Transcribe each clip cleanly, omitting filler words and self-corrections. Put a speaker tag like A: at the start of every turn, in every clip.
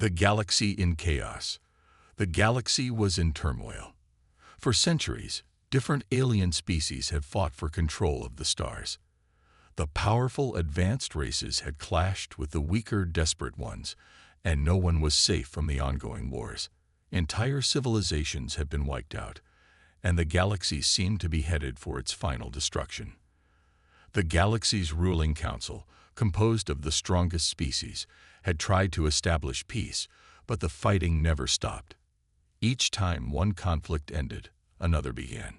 A: The galaxy in chaos. The galaxy was in turmoil. For centuries, different alien species had fought for control of the stars. The powerful, advanced races had clashed with the weaker, desperate ones, and no one was safe from the ongoing wars. Entire civilizations had been wiped out, and the galaxy seemed to be headed for its final destruction. The galaxy's ruling council, composed of the strongest species, had tried to establish peace, but the fighting never stopped. Each time one conflict ended, another began.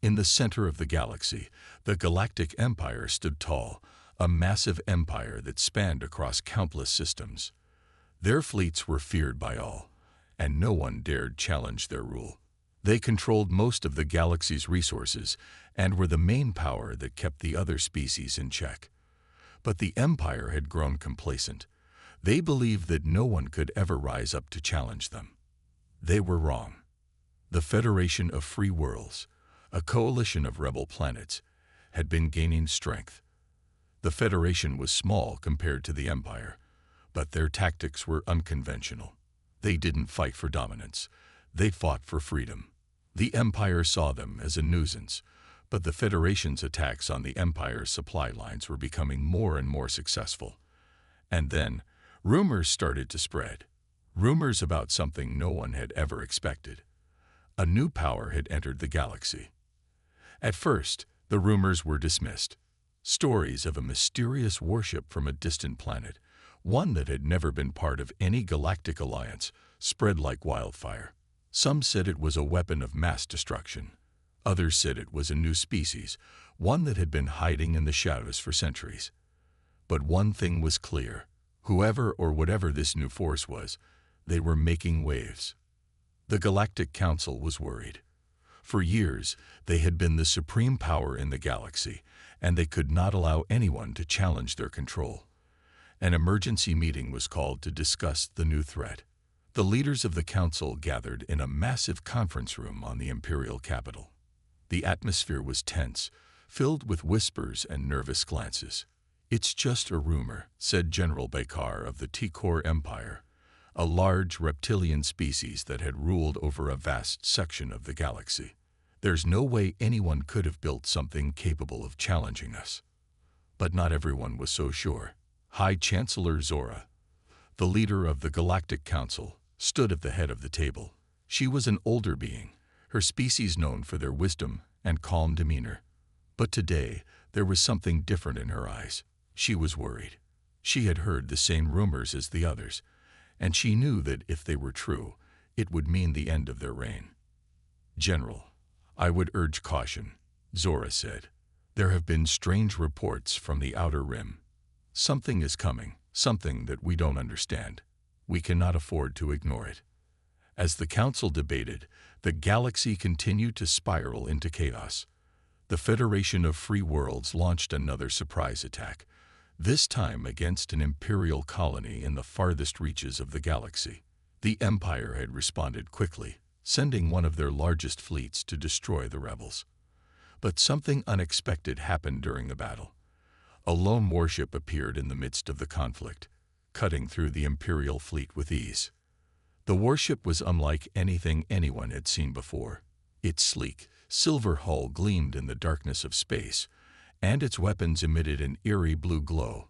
A: In the center of the galaxy, the Galactic Empire stood tall, a massive empire that spanned across countless systems. Their fleets were feared by all, and no one dared challenge their rule. They controlled most of the galaxy's resources and were the main power that kept the other species in check. But the Empire had grown complacent. They believed that no one could ever rise up to challenge them. They were wrong. The Federation of Free Worlds, a coalition of rebel planets, had been gaining strength. The Federation was small compared to the Empire, but their tactics were unconventional. They didn't fight for dominance. They fought for freedom. The Empire saw them as a nuisance, but the Federation's attacks on the Empire's supply lines were becoming more and more successful. And then, rumors started to spread. Rumors about something no one had ever expected. A new power had entered the galaxy. At first, the rumors were dismissed. Stories of a mysterious warship from a distant planet, one that had never been part of any galactic alliance, spread like wildfire. Some said it was a weapon of mass destruction. Others said it was a new species, one that had been hiding in the shadows for centuries. But one thing was clear. Whoever or whatever this new force was, they were making waves. The Galactic Council was worried. For years, they had been the supreme power in the galaxy, and they could not allow anyone to challenge their control. An emergency meeting was called to discuss the new threat. The leaders of the council gathered in a massive conference room on the imperial capital. The atmosphere was tense, filled with whispers and nervous glances. "It's just a rumor," said General Bakar of the T-Core Empire, a large reptilian species that had ruled over a vast section of the galaxy. "There's no way anyone could have built something capable of challenging us." But not everyone was so sure. High Chancellor Zora, the leader of the Galactic Council, stood at the head of the table. She was an older being, her species known for their wisdom and calm demeanor. But today, there was something different in her eyes. She was worried. She had heard the same rumors as the others, and she knew that if they were true, it would mean the end of their reign. "General, I would urge caution," Zora said. "There have been strange reports from the Outer Rim. Something is coming, something that we don't understand. We cannot afford to ignore it." As the council debated, the galaxy continued to spiral into chaos. The Federation of Free Worlds launched another surprise attack, this time against an imperial colony in the farthest reaches of the galaxy. The Empire had responded quickly, sending one of their largest fleets to destroy the rebels. But something unexpected happened during the battle. A lone warship appeared in the midst of the conflict, cutting through the Imperial fleet with ease. The warship was unlike anything anyone had seen before. Its sleek, silver hull gleamed in the darkness of space, and its weapons emitted an eerie blue glow.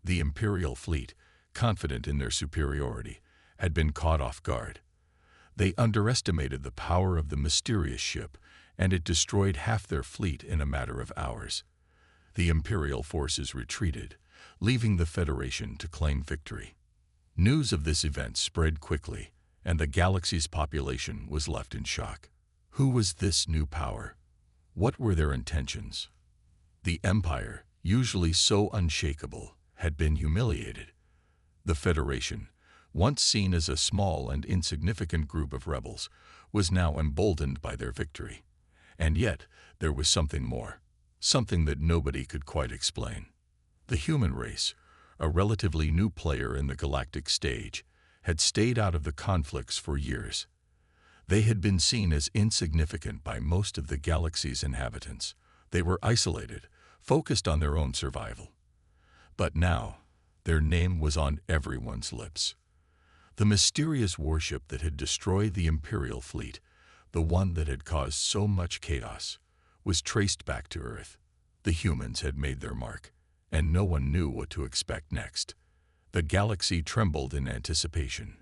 A: The Imperial fleet, confident in their superiority, had been caught off guard. They underestimated the power of the mysterious ship, and it destroyed half their fleet in a matter of hours. The Imperial forces retreated, leaving the Federation to claim victory. News of this event spread quickly, and the galaxy's population was left in shock. Who was this new power? What were their intentions? The Empire, usually so unshakable, had been humiliated. The Federation, once seen as a small and insignificant group of rebels, was now emboldened by their victory. And yet, there was something more, something that nobody could quite explain. The human race, a relatively new player in the galactic stage, had stayed out of the conflicts for years. They had been seen as insignificant by most of the galaxy's inhabitants. They were isolated, focused on their own survival. But now, their name was on everyone's lips. The mysterious warship that had destroyed the Imperial fleet, the one that had caused so much chaos, was traced back to Earth. The humans had made their mark, and no one knew what to expect next. The galaxy trembled in anticipation.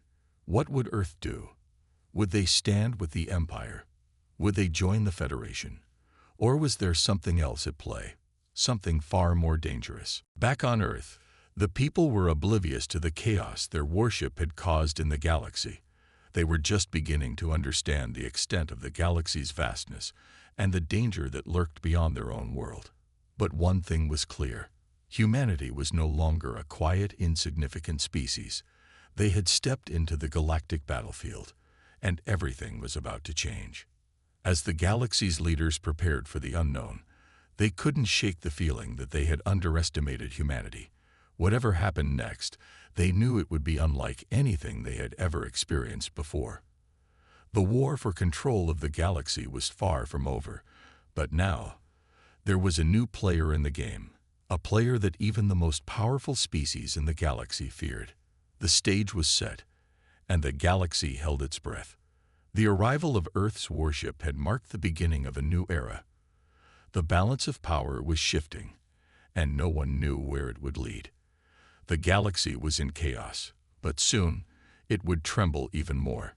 A: What would Earth do? Would they stand with the Empire? Would they join the Federation? Or was there something else at play? Something far more dangerous. Back on Earth, the people were oblivious to the chaos their warship had caused in the galaxy. They were just beginning to understand the extent of the galaxy's vastness and the danger that lurked beyond their own world. But one thing was clear. Humanity was no longer a quiet, insignificant species. They had stepped into the galactic battlefield, and everything was about to change. As the galaxy's leaders prepared for the unknown, they couldn't shake the feeling that they had underestimated humanity. Whatever happened next, they knew it would be unlike anything they had ever experienced before. The war for control of the galaxy was far from over, but now there was a new player in the game, a player that even the most powerful species in the galaxy feared. The stage was set, and the galaxy held its breath. The arrival of Earth's warship had marked the beginning of a new era. The balance of power was shifting, and no one knew where it would lead. The galaxy was in chaos, but soon it would tremble even more.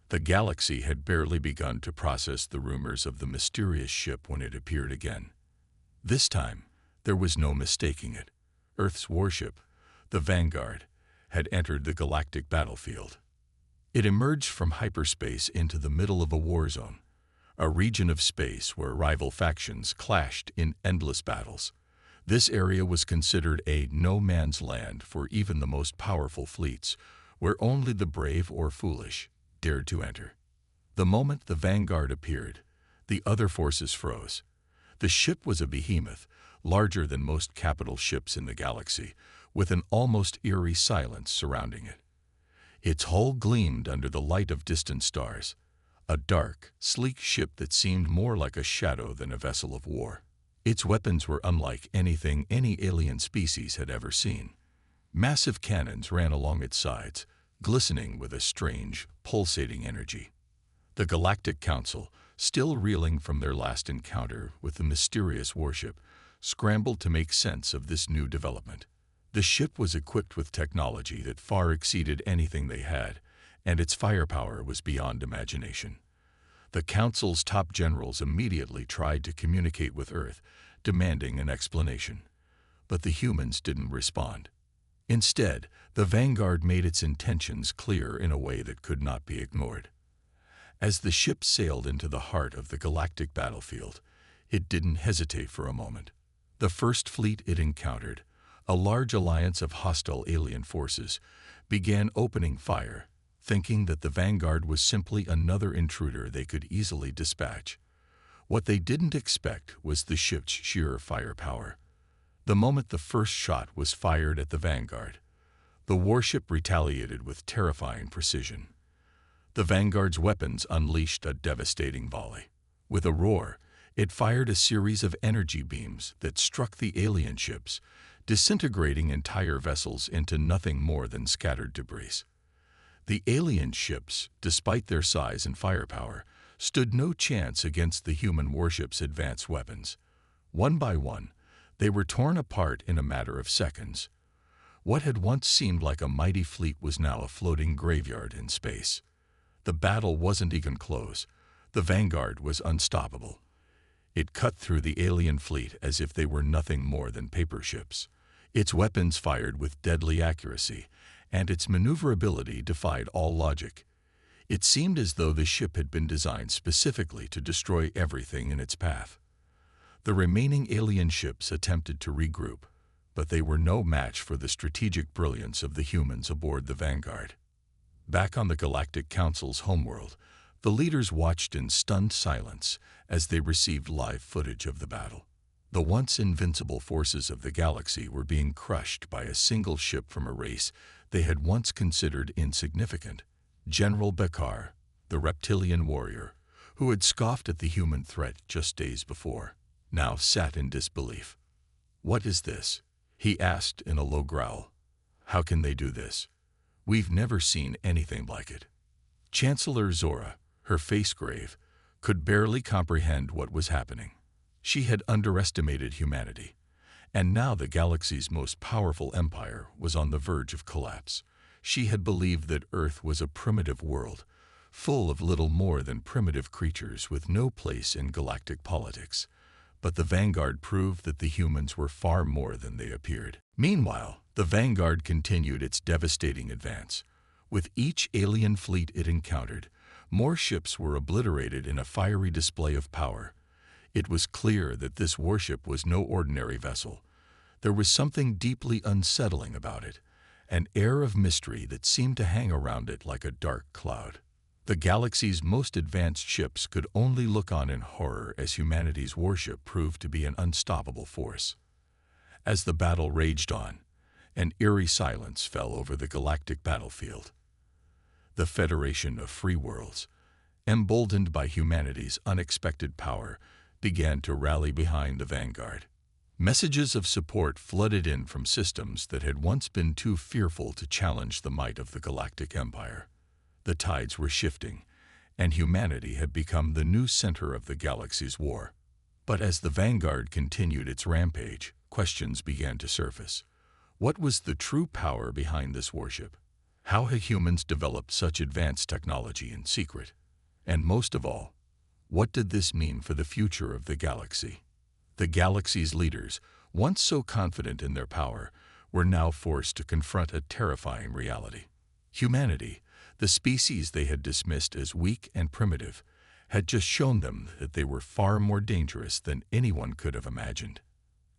A: The galaxy had barely begun to process the rumors of the mysterious ship when it appeared again. This time, there was no mistaking it. Earth's warship, the Vanguard, had entered the galactic battlefield. It emerged from hyperspace into the middle of a war zone, a region of space where rival factions clashed in endless battles. This area was considered a no-man's land for even the most powerful fleets, where only the brave or foolish dared to enter. The moment the Vanguard appeared, the other forces froze. The ship was a behemoth, larger than most capital ships in the galaxy, with an almost eerie silence surrounding it. Its hull gleamed under the light of distant stars, a dark, sleek ship that seemed more like a shadow than a vessel of war. Its weapons were unlike anything any alien species had ever seen. Massive cannons ran along its sides, glistening with a strange, pulsating energy. The Galactic Council, still reeling from their last encounter with the mysterious warship, scrambled to make sense of this new development. The ship was equipped with technology that far exceeded anything they had, and its firepower was beyond imagination. The Council's top generals immediately tried to communicate with Earth, demanding an explanation. But the humans didn't respond. Instead, the Vanguard made its intentions clear in a way that could not be ignored. As the ship sailed into the heart of the galactic battlefield, it didn't hesitate for a moment. The first fleet it encountered, a large alliance of hostile alien forces, began opening fire, thinking that the Vanguard was simply another intruder they could easily dispatch. What they didn't expect was the ship's sheer firepower. The moment the first shot was fired at the Vanguard, the warship retaliated with terrifying precision. The Vanguard's weapons unleashed a devastating volley. With a roar, it fired a series of energy beams that struck the alien ships, disintegrating entire vessels into nothing more than scattered debris. The alien ships, despite their size and firepower, stood no chance against the human warship's advanced weapons. One by one, they were torn apart in a matter of seconds. What had once seemed like a mighty fleet was now a floating graveyard in space. The battle wasn't even close. The Vanguard was unstoppable. It cut through the alien fleet as if they were nothing more than paper ships. Its weapons fired with deadly accuracy, and its maneuverability defied all logic. It seemed as though the ship had been designed specifically to destroy everything in its path. The remaining alien ships attempted to regroup, but they were no match for the strategic brilliance of the humans aboard the Vanguard. Back on the Galactic Council's homeworld, the leaders watched in stunned silence as they received live footage of the battle. The once invincible forces of the galaxy were being crushed by a single ship from a race they had once considered insignificant. General Bekar, the reptilian warrior, who had scoffed at the human threat just days before, now sat in disbelief. "What is this?" he asked in a low growl. "How can they do this? We've never seen anything like it. Chancellor Zora, her face grave, could barely comprehend what was happening. She had underestimated humanity, and now the galaxy's most powerful empire was on the verge of collapse. She had believed that Earth was a primitive world, full of little more than primitive creatures with no place in galactic politics. But the Vanguard proved that the humans were far more than they appeared. Meanwhile, the Vanguard continued its devastating advance. With each alien fleet it encountered, more ships were obliterated in a fiery display of power. It was clear that this warship was no ordinary vessel. There was something deeply unsettling about it, an air of mystery that seemed to hang around it like a dark cloud. The galaxy's most advanced ships could only look on in horror as humanity's warship proved to be an unstoppable force. As the battle raged on, an eerie silence fell over the galactic battlefield. The Federation of Free Worlds, emboldened by humanity's unexpected power, began to rally behind the Vanguard. Messages of support flooded in from systems that had once been too fearful to challenge the might of the Galactic Empire. The tides were shifting, and humanity had become the new center of the galaxy's war. But as the Vanguard continued its rampage, questions began to surface. What was the true power behind this warship? How had humans developed such advanced technology in secret? And most of all, what did this mean for the future of the galaxy? The galaxy's leaders, once so confident in their power, were now forced to confront a terrifying reality. Humanity, the species they had dismissed as weak and primitive, had just shown them that they were far more dangerous than anyone could have imagined.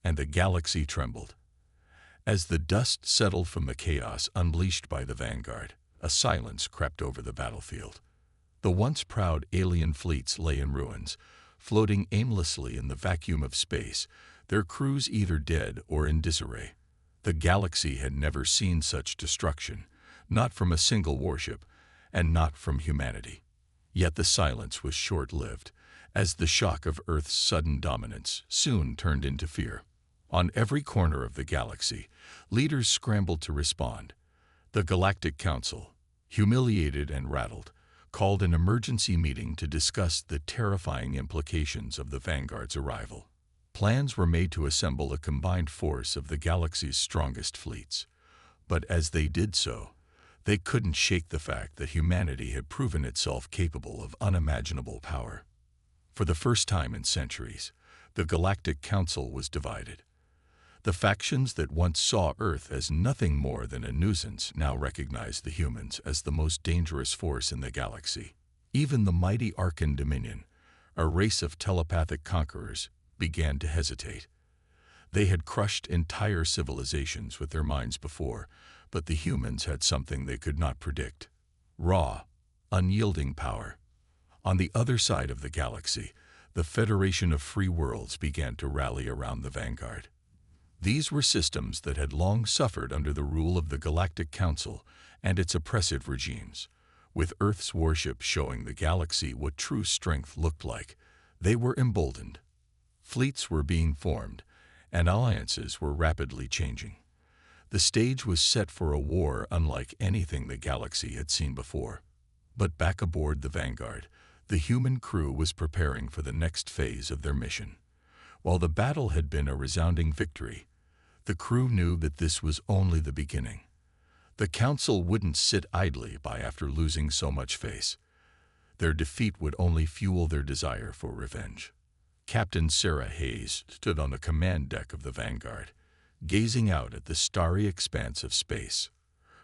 A: And the galaxy trembled. As the dust settled from the chaos unleashed by the Vanguard, a silence crept over the battlefield. The once proud alien fleets lay in ruins, floating aimlessly in the vacuum of space, their crews either dead or in disarray. The galaxy had never seen such destruction, not from a single warship, and not from humanity. Yet the silence was short-lived, as the shock of Earth's sudden dominance soon turned into fear. On every corner of the galaxy, leaders scrambled to respond. The Galactic Council, humiliated and rattled, called an emergency meeting to discuss the terrifying implications of the Vanguard's arrival. Plans were made to assemble a combined force of the galaxy's strongest fleets. But as they did so, they couldn't shake the fact that humanity had proven itself capable of unimaginable power. For the first time in centuries, the Galactic Council was divided. The factions that once saw Earth as nothing more than a nuisance now recognized the humans as the most dangerous force in the galaxy. Even the mighty Arkan Dominion, a race of telepathic conquerors, began to hesitate. They had crushed entire civilizations with their minds before, but the humans had something they could not predict: raw, unyielding power. On the other side of the galaxy, the Federation of Free Worlds began to rally around the Vanguard. These were systems that had long suffered under the rule of the Galactic Council and its oppressive regimes. With Earth's warship showing the galaxy what true strength looked like, they were emboldened. Fleets were being formed, and alliances were rapidly changing. The stage was set for a war unlike anything the galaxy had seen before. But back aboard the Vanguard, the human crew was preparing for the next phase of their mission. While the battle had been a resounding victory, the crew knew that this was only the beginning. The Council wouldn't sit idly by after losing so much face. Their defeat would only fuel their desire for revenge. Captain Sarah Hayes stood on the command deck of the Vanguard, gazing out at the starry expanse of space.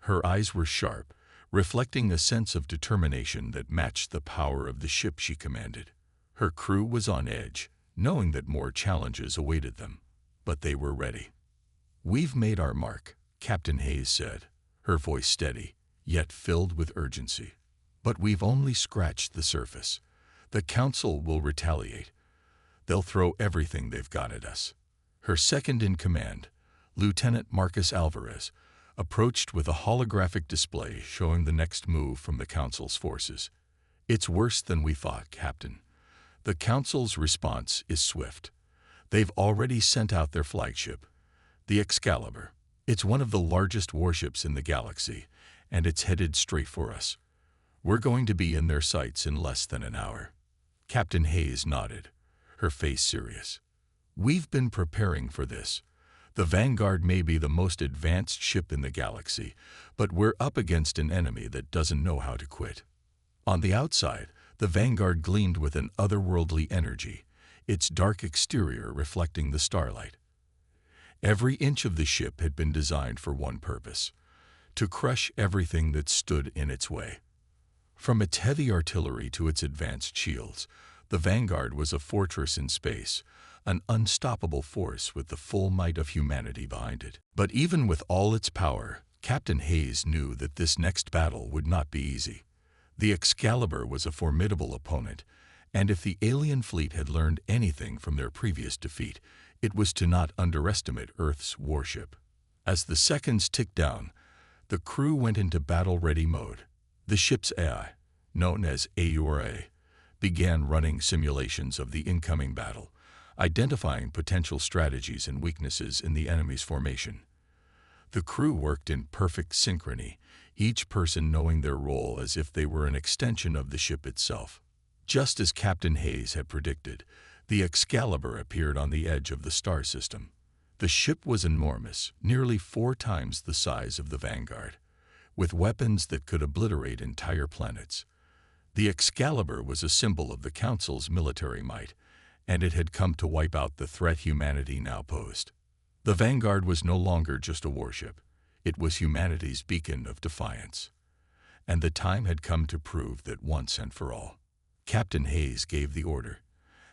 A: Her eyes were sharp, reflecting a sense of determination that matched the power of the ship she commanded. Her crew was on edge, knowing that more challenges awaited them, but they were ready. "We've made our mark," Captain Hayes said, her voice steady, yet filled with urgency. "But we've only scratched the surface. The Council will retaliate. They'll throw everything they've got at us." Her second-in-command, Lieutenant Marcus Alvarez, approached with a holographic display showing the next move from the Council's forces. "It's worse than we thought, Captain. The Council's response is swift. They've already sent out their flagship, the Excalibur. It's one of the largest warships in the galaxy, and it's headed straight for us. We're going to be in their sights in less than an hour." Captain Hayes nodded, her face serious. "We've been preparing for this. The Vanguard may be the most advanced ship in the galaxy, but we're up against an enemy that doesn't know how to quit." On the outside, the Vanguard gleamed with an otherworldly energy, its dark exterior reflecting the starlight. Every inch of the ship had been designed for one purpose: to crush everything that stood in its way. From its heavy artillery to its advanced shields, the Vanguard was a fortress in space, an unstoppable force with the full might of humanity behind it. But even with all its power, Captain Hayes knew that this next battle would not be easy. The Excalibur was a formidable opponent, and if the alien fleet had learned anything from their previous defeat, it was to not underestimate Earth's warship. As the seconds ticked down, the crew went into battle-ready mode. The ship's AI, known as AURA, began running simulations of the incoming battle, identifying potential strategies and weaknesses in the enemy's formation. The crew worked in perfect synchrony, each person knowing their role as if they were an extension of the ship itself. Just as Captain Hayes had predicted, the Excalibur appeared on the edge of the star system. The ship was enormous, nearly 4 times the size of the Vanguard, with weapons that could obliterate entire planets. The Excalibur was a symbol of the Council's military might, and it had come to wipe out the threat humanity now posed. The Vanguard was no longer just a warship. It was humanity's beacon of defiance. And the time had come to prove that once and for all. Captain Hayes gave the order,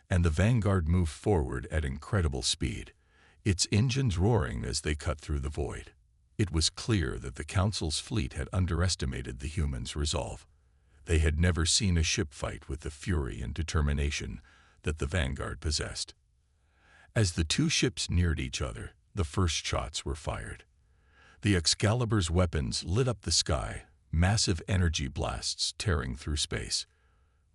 A: and the Vanguard moved forward at incredible speed, its engines roaring as they cut through the void. It was clear that the Council's fleet had underestimated the humans' resolve. They had never seen a ship fight with the fury and determination that the Vanguard possessed. As the two ships neared each other, the first shots were fired. The Excalibur's weapons lit up the sky, massive energy blasts tearing through space.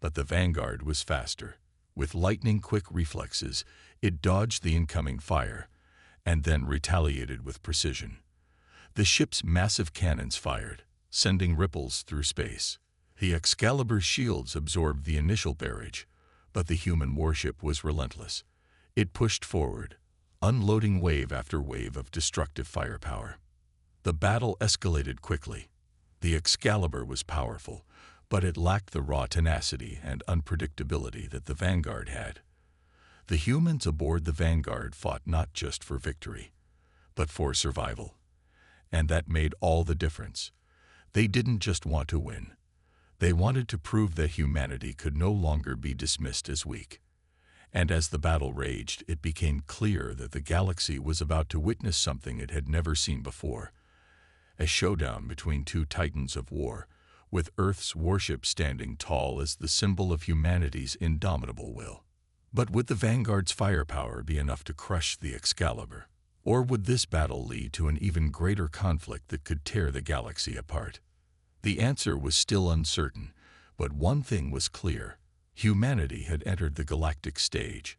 A: But the Vanguard was faster. With lightning-quick reflexes, it dodged the incoming fire, and then retaliated with precision. The ship's massive cannons fired, sending ripples through space. The Excalibur's shields absorbed the initial barrage, but the human warship was relentless. It pushed forward, unloading wave after wave of destructive firepower. The battle escalated quickly. The Excalibur was powerful, but it lacked the raw tenacity and unpredictability that the Vanguard had. The humans aboard the Vanguard fought not just for victory, but for survival. And that made all the difference. They didn't just want to win. They wanted to prove that humanity could no longer be dismissed as weak. And as the battle raged, it became clear that the galaxy was about to witness something it had never seen before. A showdown between two titans of war, with Earth's warship standing tall as the symbol of humanity's indomitable will. But would the Vanguard's firepower be enough to crush the Excalibur? Or would this battle lead to an even greater conflict that could tear the galaxy apart? The answer was still uncertain, but one thing was clear. Humanity had entered the galactic stage,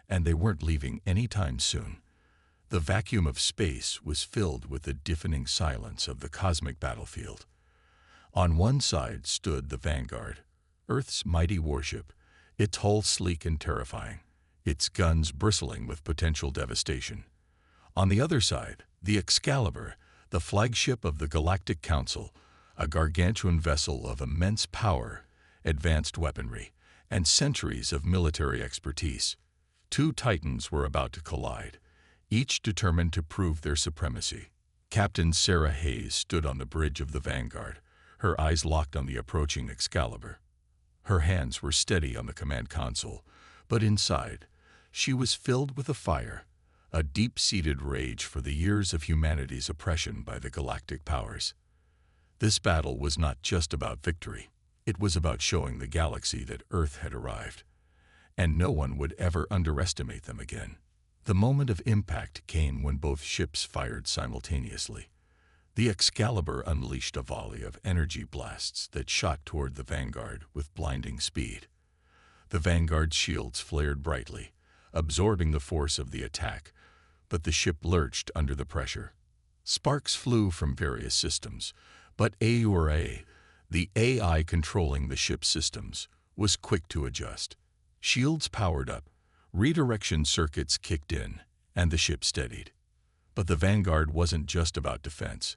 A: and they weren't leaving anytime soon. The vacuum of space was filled with the deafening silence of the cosmic battlefield. On one side stood the Vanguard, Earth's mighty warship, its hull sleek and terrifying, its guns bristling with potential devastation. On the other side, the Excalibur, the flagship of the Galactic Council, a gargantuan vessel of immense power, advanced weaponry, and centuries of military expertise. Two titans were about to collide, each determined to prove their supremacy. Captain Sarah Hayes stood on the bridge of the Vanguard, her eyes locked on the approaching Excalibur. Her hands were steady on the command console, but inside, she was filled with a fire, a deep-seated rage for the years of humanity's oppression by the galactic powers. This battle was not just about victory. It was about showing the galaxy that Earth had arrived, and no one would ever underestimate them again. The moment of impact came when both ships fired simultaneously. The Excalibur unleashed a volley of energy blasts that shot toward the Vanguard with blinding speed. The Vanguard's shields flared brightly, absorbing the force of the attack, but the ship lurched under the pressure. Sparks flew from various systems, But AURA, the AI controlling the ship's systems, was quick to adjust. Shields powered up, redirection circuits kicked in, and the ship steadied. But the Vanguard wasn't just about defense.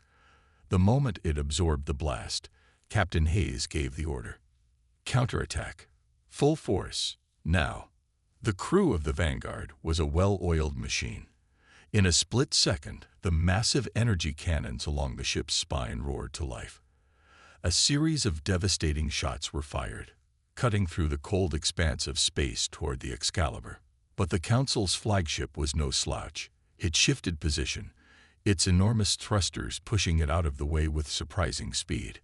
A: The moment it absorbed the blast, Captain Hayes gave the order. Counterattack. Full force. Now. The crew of the Vanguard was a well-oiled machine. In a split second, the massive energy cannons along the ship's spine roared to life. A series of devastating shots were fired, cutting through the cold expanse of space toward the Excalibur. But the Council's flagship was no slouch. It shifted position, its enormous thrusters pushing it out of the way with surprising speed.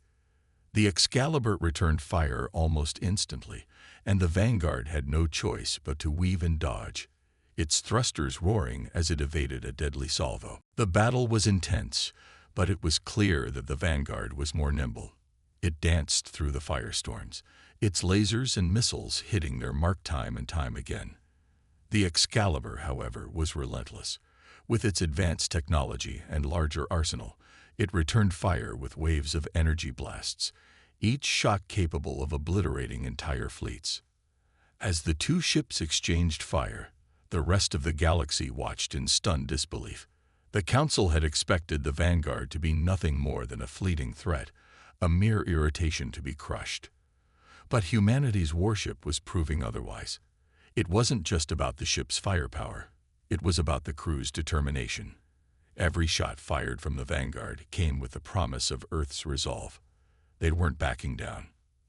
A: The Excalibur returned fire almost instantly, and the Vanguard had no choice but to weave and dodge, its thrusters roaring as it evaded a deadly salvo. The battle was intense, but it was clear that the Vanguard was more nimble. It danced through the firestorms, its lasers and missiles hitting their mark time and time again. The Excalibur, however, was relentless. With its advanced technology and larger arsenal, it returned fire with waves of energy blasts, each shot capable of obliterating entire fleets. As the two ships exchanged fire, the rest of the galaxy watched in stunned disbelief. The Council had expected the Vanguard to be nothing more than a fleeting threat, a mere irritation to be crushed. But humanity's warship was proving otherwise. It wasn't just about the ship's firepower. It was about the crew's determination. Every shot fired from the Vanguard came with the promise of Earth's resolve. They weren't backing down.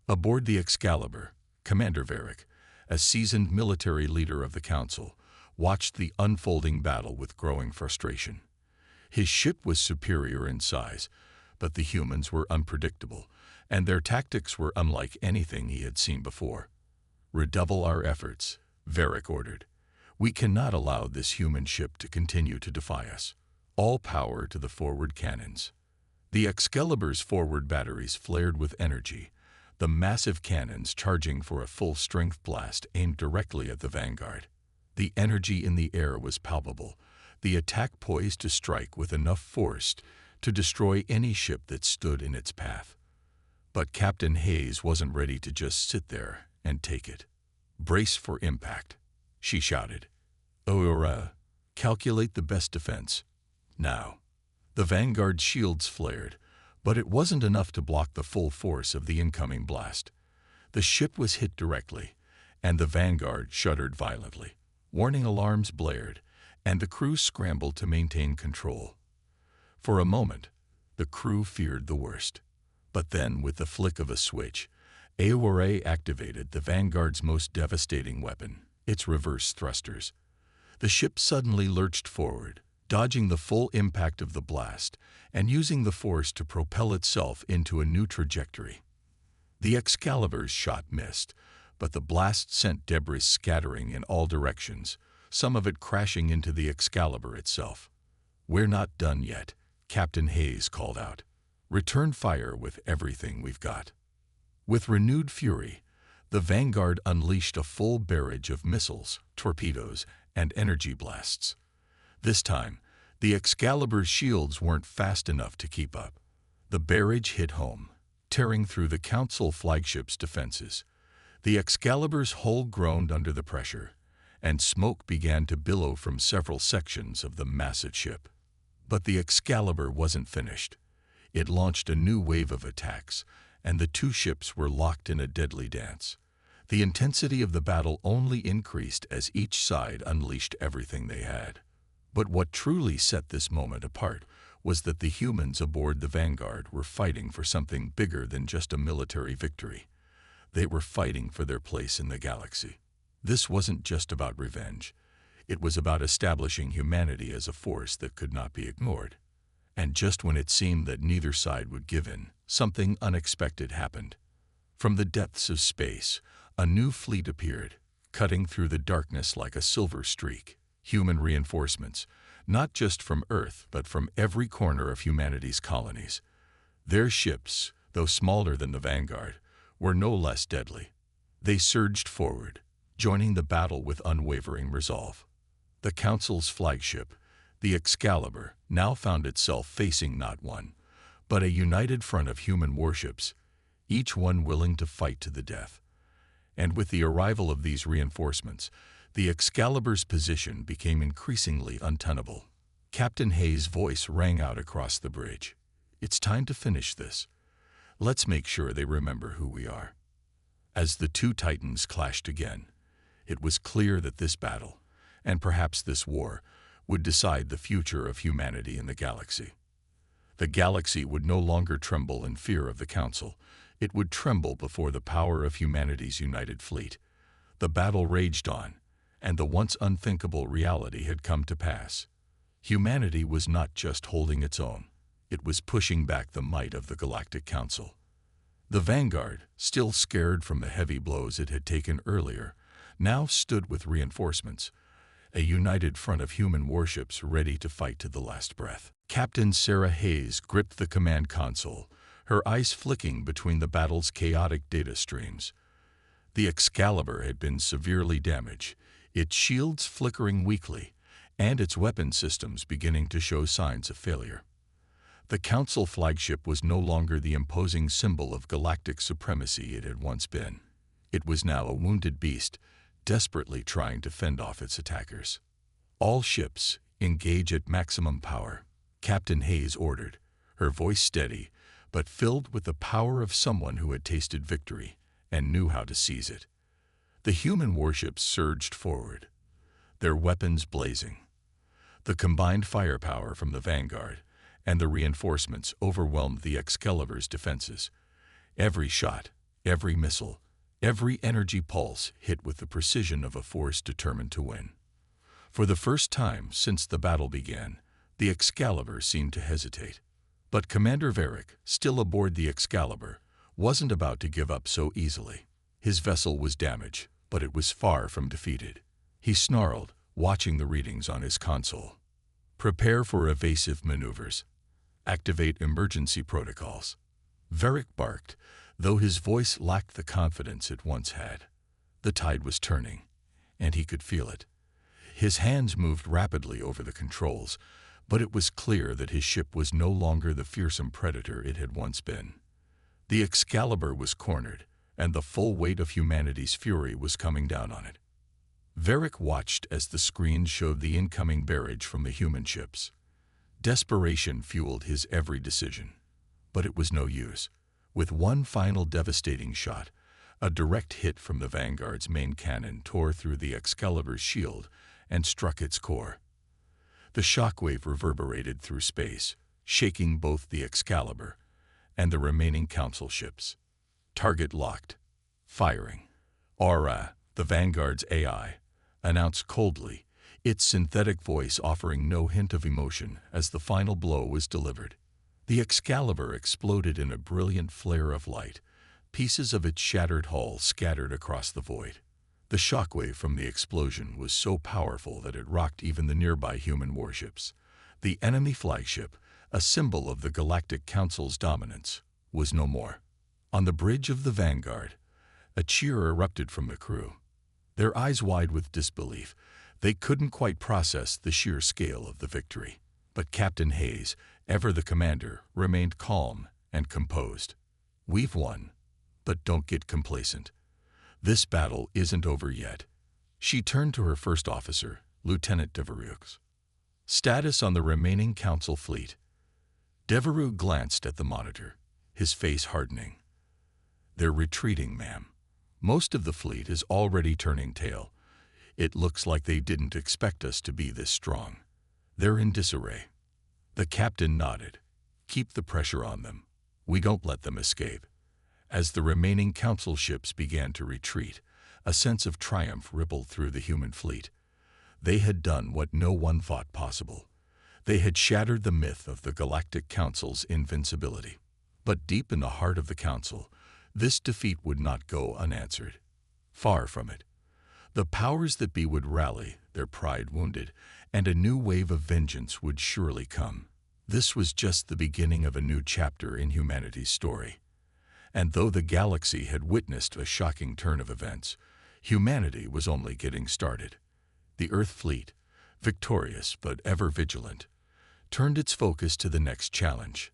A: Aboard the Excalibur, Commander Varric, a seasoned military leader of the Council, watched the unfolding battle with growing frustration. His ship was superior in size, but the humans were unpredictable, and their tactics were unlike anything he had seen before. "Redouble our efforts," Varric ordered. "We cannot allow this human ship to continue to defy us. All power to the forward cannons." The Excalibur's forward batteries flared with energy, the massive cannons charging for a full-strength blast aimed directly at the Vanguard. The energy in the air was palpable, the attack poised to strike with enough force to destroy any ship that stood in its path. But Captain Hayes wasn't ready to just sit there and take it. "Brace for impact," she shouted. "Aura, calculate the best defense. Now." The Vanguard's shields flared, but it wasn't enough to block the full force of the incoming blast. The ship was hit directly, and the Vanguard shuddered violently. Warning alarms blared, and the crew scrambled to maintain control. For a moment, the crew feared the worst. But then, with the flick of a switch, AURA activated the Vanguard's most devastating weapon, its reverse thrusters. The ship suddenly lurched forward, dodging the full impact of the blast and using the force to propel itself into a new trajectory. The Excalibur's shot missed, but the blast sent debris scattering in all directions, some of it crashing into the Excalibur itself. "We're not done yet," Captain Hayes called out. "Return fire with everything we've got." With renewed fury, the Vanguard unleashed a full barrage of missiles, torpedoes, and energy blasts. This time, the Excalibur's shields weren't fast enough to keep up. The barrage hit home, tearing through the Council flagship's defenses. The Excalibur's hull groaned under the pressure, and smoke began to billow from several sections of the massive ship. But the Excalibur wasn't finished. It launched a new wave of attacks, and the two ships were locked in a deadly dance. The intensity of the battle only increased as each side unleashed everything they had. But what truly set this moment apart was that the humans aboard the Vanguard were fighting for something bigger than just a military victory. They were fighting for their place in the galaxy. This wasn't just about revenge. It was about establishing humanity as a force that could not be ignored. And just when it seemed that neither side would give in, something unexpected happened. From the depths of space, a new fleet appeared, cutting through the darkness like a silver streak. Human reinforcements, not just from Earth, but from every corner of humanity's colonies. Their ships, though smaller than the Vanguard, were no less deadly. They surged forward, joining the battle with unwavering resolve. The Council's flagship, the Excalibur, now found itself facing not one, but a united front of human warships, each one willing to fight to the death. And with the arrival of these reinforcements, the Excalibur's position became increasingly untenable. Captain Hayes' voice rang out across the bridge. "It's time to finish this. Let's make sure they remember who we are." As the two titans clashed again, it was clear that this battle, and perhaps this war, would decide the future of humanity in the galaxy. The galaxy would no longer tremble in fear of the Council. It would tremble before the power of humanity's united fleet. The battle raged on, and the once unthinkable reality had come to pass. Humanity was not just holding its own. It was pushing back the might of the Galactic Council. The Vanguard, still scared from the heavy blows it had taken earlier, now stood with reinforcements, a united front of human warships ready to fight to the last breath. Captain Sarah Hayes gripped the command console, her eyes flicking between the battle's chaotic data streams. The Excalibur had been severely damaged, its shields flickering weakly, and its weapon systems beginning to show signs of failure. The Council flagship was no longer the imposing symbol of galactic supremacy it had once been. It was now a wounded beast, desperately trying to fend off its attackers. "All ships, engage at maximum power," Captain Hayes ordered, her voice steady, but filled with the power of someone who had tasted victory and knew how to seize it. The human warships surged forward, their weapons blazing. The combined firepower from the Vanguard and the reinforcements overwhelmed the Excalibur's defenses. Every shot, every missile, every energy pulse hit with the precision of a force determined to win. For the first time since the battle began, the Excalibur seemed to hesitate. But Commander Varric, still aboard the Excalibur, wasn't about to give up so easily. His vessel was damaged, but it was far from defeated. He snarled, watching the readings on his console. "Prepare for evasive maneuvers. Activate emergency protocols." Varric barked, though his voice lacked the confidence it once had. The tide was turning, and he could feel it. His hands moved rapidly over the controls, but it was clear that his ship was no longer the fearsome predator it had once been. The Excalibur was cornered, and the full weight of humanity's fury was coming down on it. Varric watched as the screen showed the incoming barrage from the human ships. Desperation fueled his every decision. But it was no use. With one final devastating shot, a direct hit from the Vanguard's main cannon tore through the Excalibur's shield and struck its core. The shockwave reverberated through space, shaking both the Excalibur and the remaining Council ships. "Target locked. Firing." Aura, the Vanguard's AI, announced coldly, its synthetic voice offering no hint of emotion as the final blow was delivered. The Excalibur exploded in a brilliant flare of light, pieces of its shattered hull scattered across the void. The shockwave from the explosion was so powerful that it rocked even the nearby human warships. The enemy flagship, a symbol of the Galactic Council's dominance, was no more. On the bridge of the Vanguard, a cheer erupted from the crew. Their eyes wide with disbelief, they couldn't quite process the sheer scale of the victory. But Captain Hayes, ever the commander, remained calm and composed. "We've won, but don't get complacent. This battle isn't over yet." She turned to her first officer, Lieutenant Devereux. "Status on the remaining Council fleet." Devereux glanced at the monitor, his face hardening. "They're retreating, ma'am. Most of the fleet is already turning tail. It looks like they didn't expect us to be this strong. They're in disarray." The captain nodded. "Keep the pressure on them. We don't let them escape." As the remaining Council ships began to retreat, a sense of triumph rippled through the human fleet. They had done what no one thought possible. They had shattered the myth of the Galactic Council's invincibility. But deep in the heart of the Council, this defeat would not go unanswered. Far from it. The powers that be would rally, their pride wounded, and a new wave of vengeance would surely come. This was just the beginning of a new chapter in humanity's story. And though the galaxy had witnessed a shocking turn of events, humanity was only getting started. The Earth fleet, victorious but ever vigilant, turned its focus to the next challenge.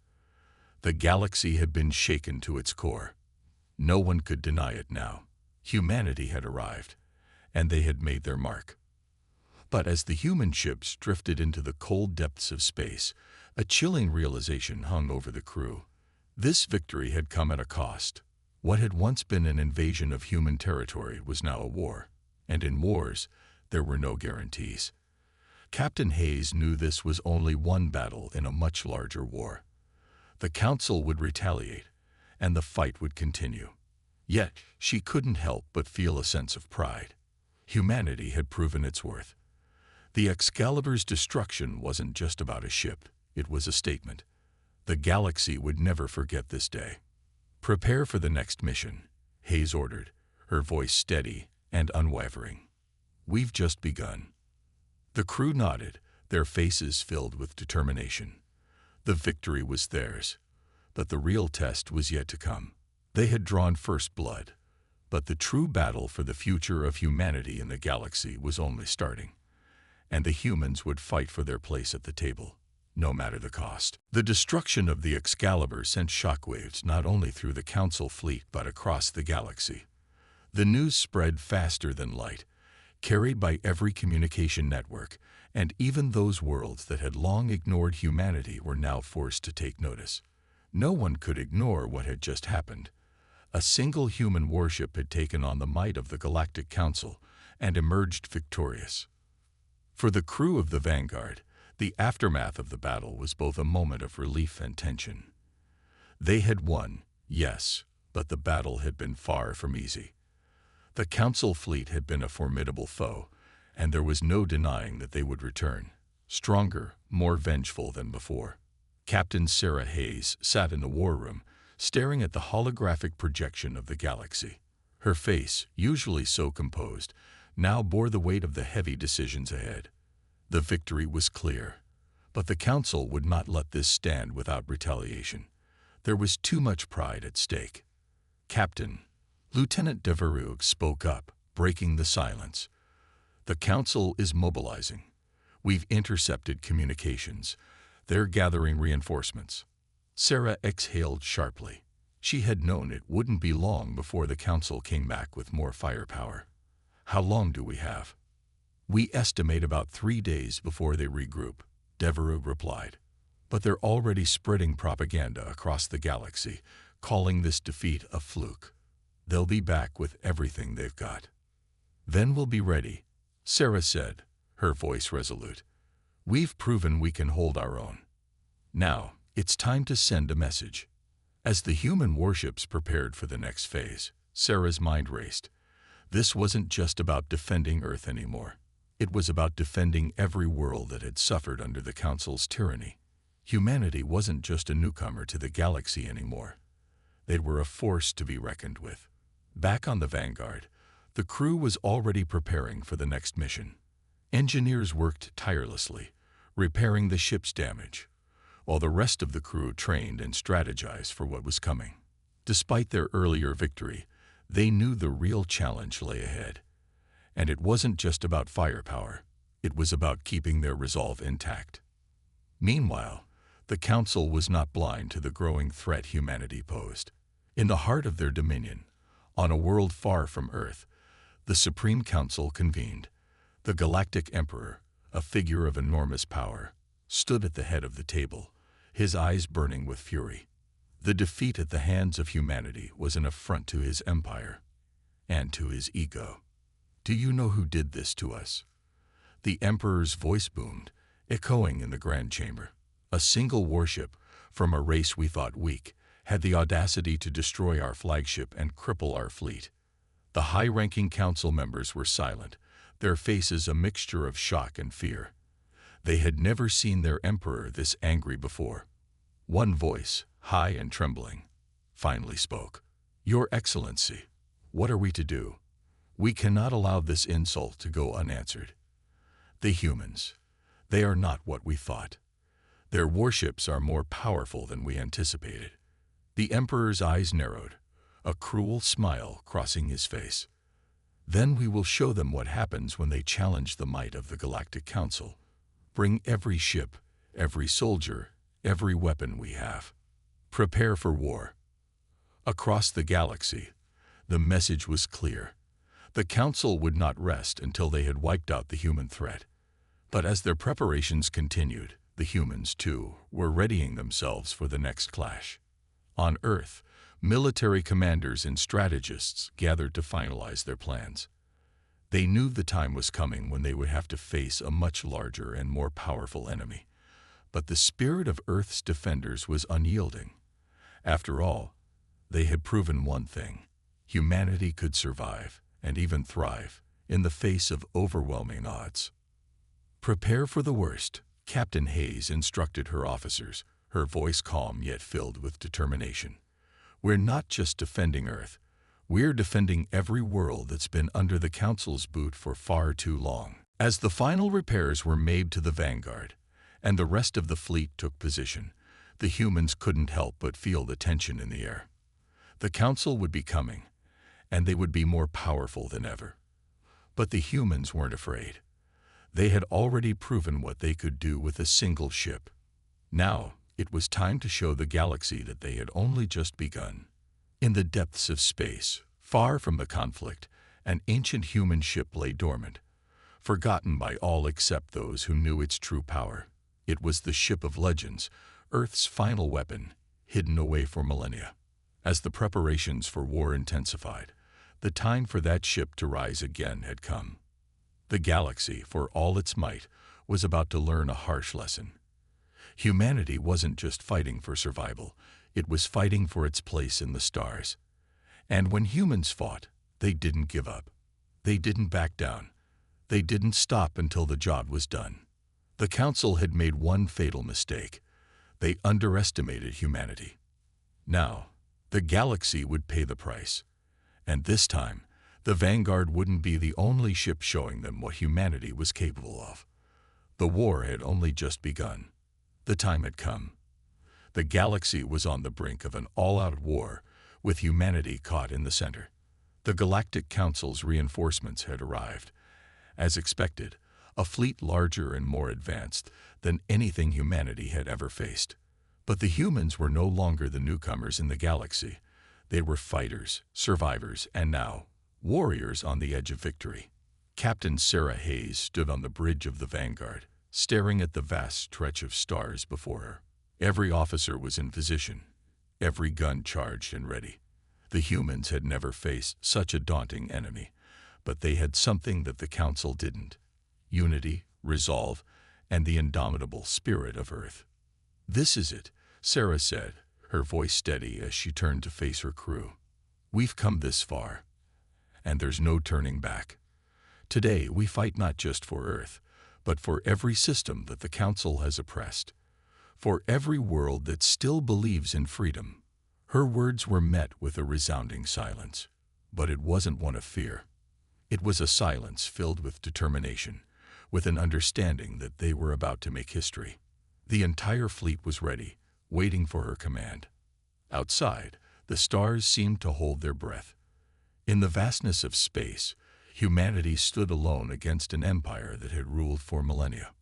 A: The galaxy had been shaken to its core. No one could deny it now. Humanity had arrived, and they had made their mark. But as the human ships drifted into the cold depths of space, a chilling realization hung over the crew. This victory had come at a cost. What had once been an invasion of human territory was now a war, and in wars, there were no guarantees. Captain Hayes knew this was only one battle in a much larger war. The Council would retaliate, and the fight would continue. Yet, she couldn't help but feel a sense of pride. Humanity had proven its worth. The Excalibur's destruction wasn't just about a ship, it was a statement. The galaxy would never forget this day. "Prepare for the next mission," Hayes ordered, her voice steady and unwavering. "We've just begun." The crew nodded, their faces filled with determination. The victory was theirs, but the real test was yet to come. They had drawn first blood, but the true battle for the future of humanity in the galaxy was only starting, and the humans would fight for their place at the table, no matter the cost. The destruction of the Excalibur sent shockwaves not only through the Council fleet but across the galaxy. The news spread faster than light, carried by every communication network, and even those worlds that had long ignored humanity were now forced to take notice. No one could ignore what had just happened. A single human warship had taken on the might of the Galactic Council and emerged victorious. For the crew of the Vanguard, the aftermath of the battle was both a moment of relief and tension. They had won, yes, but the battle had been far from easy. The Council fleet had been a formidable foe, and there was no denying that they would return, stronger, more vengeful than before. Captain Sarah Hayes sat in the war room, staring at the holographic projection of the galaxy. Her face, usually so composed, now bore the weight of the heavy decisions ahead. The victory was clear, but the Council would not let this stand without retaliation. There was too much pride at stake. "Captain," Lieutenant Devereux spoke up, breaking the silence. "The Council is mobilizing. We've intercepted communications. They're gathering reinforcements." Sarah exhaled sharply. She had known it wouldn't be long before the Council came back with more firepower. "How long do we have?" "We estimate about 3 days before they regroup," Devereux replied. "But they're already spreading propaganda across the galaxy, calling this defeat a fluke. They'll be back with everything they've got." "Then we'll be ready," Sarah said, her voice resolute. "We've proven we can hold our own. Now, it's time to send a message." As the human warships prepared for the next phase, Sarah's mind raced. This wasn't just about defending Earth anymore. It was about defending every world that had suffered under the Council's tyranny. Humanity wasn't just a newcomer to the galaxy anymore. They were a force to be reckoned with. Back on the Vanguard, the crew was already preparing for the next mission. Engineers worked tirelessly, repairing the ship's damage, while the rest of the crew trained and strategized for what was coming. Despite their earlier victory, they knew the real challenge lay ahead. And it wasn't just about firepower, it was about keeping their resolve intact. Meanwhile, the Council was not blind to the growing threat humanity posed. In the heart of their dominion, on a world far from Earth, the Supreme Council convened. The Galactic Emperor, a figure of enormous power, stood at the head of the table, his eyes burning with fury. The defeat at the hands of humanity was an affront to his empire and to his ego. "Do you know who did this to us?" The Emperor's voice boomed, echoing in the Grand Chamber. "A single warship, from a race we thought weak, had the audacity to destroy our flagship and cripple our fleet." The high-ranking Council members were silent, their faces a mixture of shock and fear. They had never seen their Emperor this angry before. One voice, high and trembling, finally spoke. "Your Excellency, what are we to do? We cannot allow this insult to go unanswered. The humans, they are not what we thought. Their warships are more powerful than we anticipated." The Emperor's eyes narrowed, a cruel smile crossing his face. "Then we will show them what happens when they challenge the might of the Galactic Council. Bring every ship, every soldier, every weapon we have." Prepare for war. Across the galaxy, the message was clear. The Council would not rest until they had wiped out the human threat. But as their preparations continued, the humans, too, were readying themselves for the next clash. On Earth, military commanders and strategists gathered to finalize their plans. They knew the time was coming when they would have to face a much larger and more powerful enemy. But the spirit of Earth's defenders was unyielding. After all, they had proven one thing: humanity could survive, and even thrive, in the face of overwhelming odds. Prepare for the worst, Captain Hayes instructed her officers, her voice calm yet filled with determination. We're not just defending Earth. We're defending every world that's been under the Council's boot for far too long. As the final repairs were made to the Vanguard, and the rest of the fleet took position, the humans couldn't help but feel the tension in the air. The Council would be coming, and they would be more powerful than ever. But the humans weren't afraid. They had already proven what they could do with a single ship. Now, it was time to show the galaxy that they had only just begun. In the depths of space, far from the conflict, an ancient human ship lay dormant, forgotten by all except those who knew its true power. It was the ship of legends, Earth's final weapon, hidden away for millennia. As the preparations for war intensified, the time for that ship to rise again had come. The galaxy, for all its might, was about to learn a harsh lesson. Humanity wasn't just fighting for survival, it was fighting for its place in the stars. And when humans fought, they didn't give up. They didn't back down. They didn't stop until the job was done. The Council had made one fatal mistake. They underestimated humanity. Now, the galaxy would pay the price. And this time, the Vanguard wouldn't be the only ship showing them what humanity was capable of. The war had only just begun. The time had come. The galaxy was on the brink of an all-out war, with humanity caught in the center. The Galactic Council's reinforcements had arrived. As expected, a fleet larger and more advanced than anything humanity had ever faced. But the humans were no longer the newcomers in the galaxy. They were fighters, survivors, and now, warriors on the edge of victory. Captain Sarah Hayes stood on the bridge of the Vanguard, staring at the vast stretch of stars before her. Every officer was in position, every gun charged and ready. The humans had never faced such a daunting enemy, but they had something that the Council didn't: unity, resolve, and the indomitable spirit of Earth. "This is it," Sarah said, her voice steady as she turned to face her crew. "We've come this far, and there's no turning back. Today we fight not just for Earth, but for every system that the Council has oppressed, for every world that still believes in freedom." Her words were met with a resounding silence, but it wasn't one of fear. It was a silence filled with determination, with an understanding that they were about to make history. The entire fleet was ready, waiting for her command. Outside, the stars seemed to hold their breath. In the vastness of space, humanity stood alone against an empire that had ruled for millennia.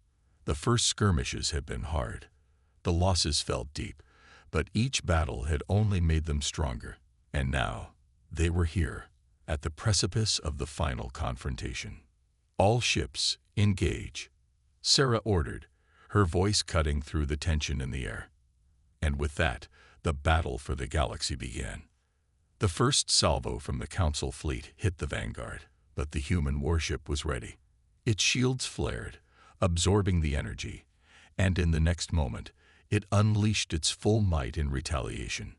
A: The first skirmishes had been hard. The losses felt deep, but each battle had only made them stronger. And now, they were here, at the precipice of the final confrontation. "All ships, engage," Sarah ordered, her voice cutting through the tension in the air. And with that, the battle for the galaxy began. The first salvo from the Council fleet hit the Vanguard, but the human warship was ready. Its shields flared, absorbing the energy, and in the next moment, it unleashed its full might in retaliation.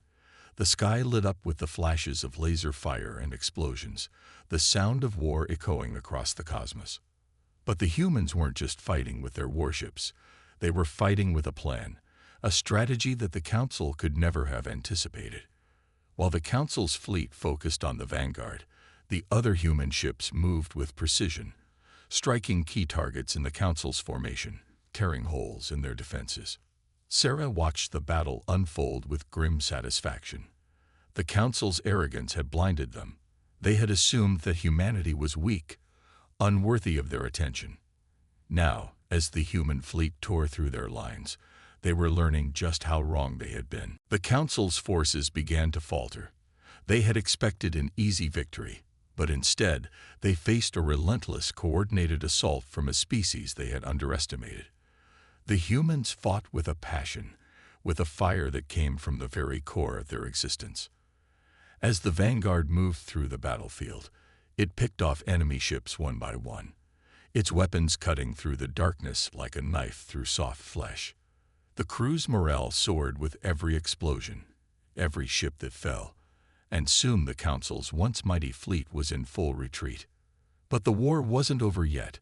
A: The sky lit up with the flashes of laser fire and explosions, the sound of war echoing across the cosmos. But the humans weren't just fighting with their warships. They were fighting with a plan, a strategy that the Council could never have anticipated. While the Council's fleet focused on the Vanguard, the other human ships moved with precision, striking key targets in the Council's formation, tearing holes in their defenses. Sarah watched the battle unfold with grim satisfaction. The Council's arrogance had blinded them. They had assumed that humanity was weak, unworthy of their attention. Now, as the human fleet tore through their lines, they were learning just how wrong they had been. The Council's forces began to falter. They had expected an easy victory, but instead they faced a relentless, coordinated assault from a species they had underestimated. The humans fought with a passion, with a fire that came from the very core of their existence. As the vanguard moved through the battlefield, it picked off enemy ships one by one, its weapons cutting through the darkness like a knife through soft flesh. The crew's morale soared with every explosion, every ship that fell, and soon the Council's once mighty fleet was in full retreat. But the war wasn't over yet.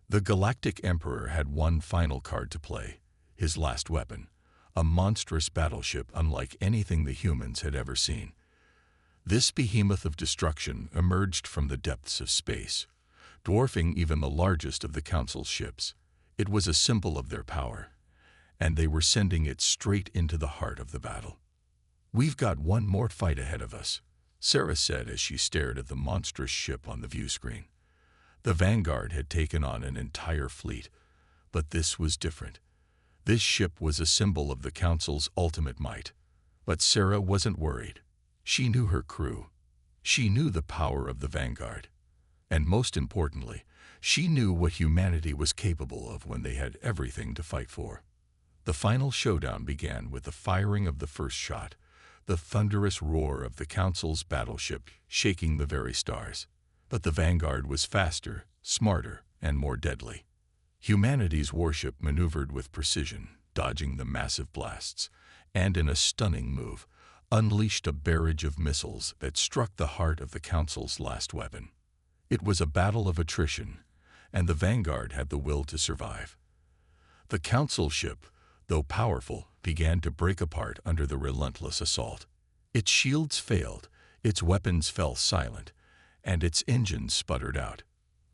A: The Galactic Emperor had one final card to play, his last weapon, a monstrous battleship unlike anything the humans had ever seen. This behemoth of destruction emerged from the depths of space, dwarfing even the largest of the Council's ships. It was a symbol of their power, and they were sending it straight into the heart of the battle. "We've got one more fight ahead of us," Sarah said as she stared at the monstrous ship on the view screen. The Vanguard had taken on an entire fleet, but this was different. This ship was a symbol of the Council's ultimate might. But Sarah wasn't worried. She knew her crew. She knew the power of the Vanguard. And most importantly, she knew what humanity was capable of when they had everything to fight for. The final showdown began with the firing of the first shot, the thunderous roar of the Council's battleship shaking the very stars. But the Vanguard was faster, smarter, and more deadly. Humanity's warship maneuvered with precision, dodging the massive blasts, and in a stunning move, unleashed a barrage of missiles that struck the heart of the Council's last weapon. It was a battle of attrition, and the Vanguard had the will to survive. The Council ship, though powerful, began to break apart under the relentless assault. Its shields failed, its weapons fell silent, and its engines sputtered out.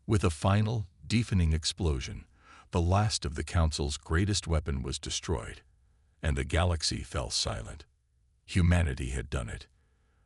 A: With a final, deafening explosion, the last of the Council's greatest weapon was destroyed, and the galaxy fell silent. Humanity had done it.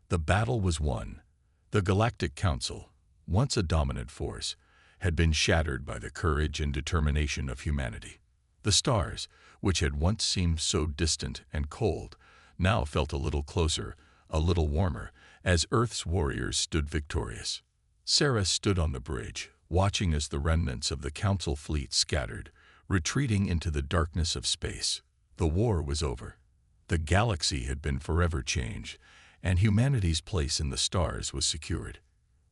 A: The battle was won. The Galactic Council, once a dominant force, had been shattered by the courage and determination of humanity. The stars, which had once seemed so distant and cold, now felt a little closer, a little warmer, as Earth's warriors stood victorious. Sarah stood on the bridge, watching as the remnants of the Council fleet scattered, retreating into the darkness of space. The war was over. The galaxy had been forever changed, and humanity's place in the stars was secured.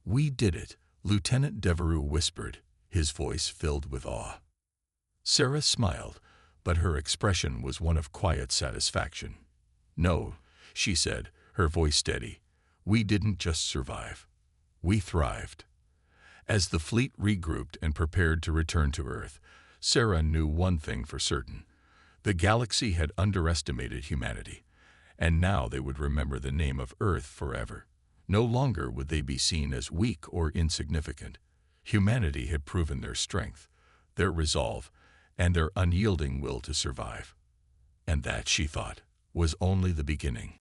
A: "We did it," Lieutenant Devereux whispered, his voice filled with awe. Sarah smiled, but her expression was one of quiet satisfaction. "No," she said, her voice steady, "we didn't just survive. We thrived." As the fleet regrouped and prepared to return to Earth, Sarah knew one thing for certain. The galaxy had underestimated humanity, and now they would remember the name of Earth forever. No longer would they be seen as weak or insignificant. Humanity had proven their strength, their resolve, and their unyielding will to survive. And that, she thought, was only the beginning.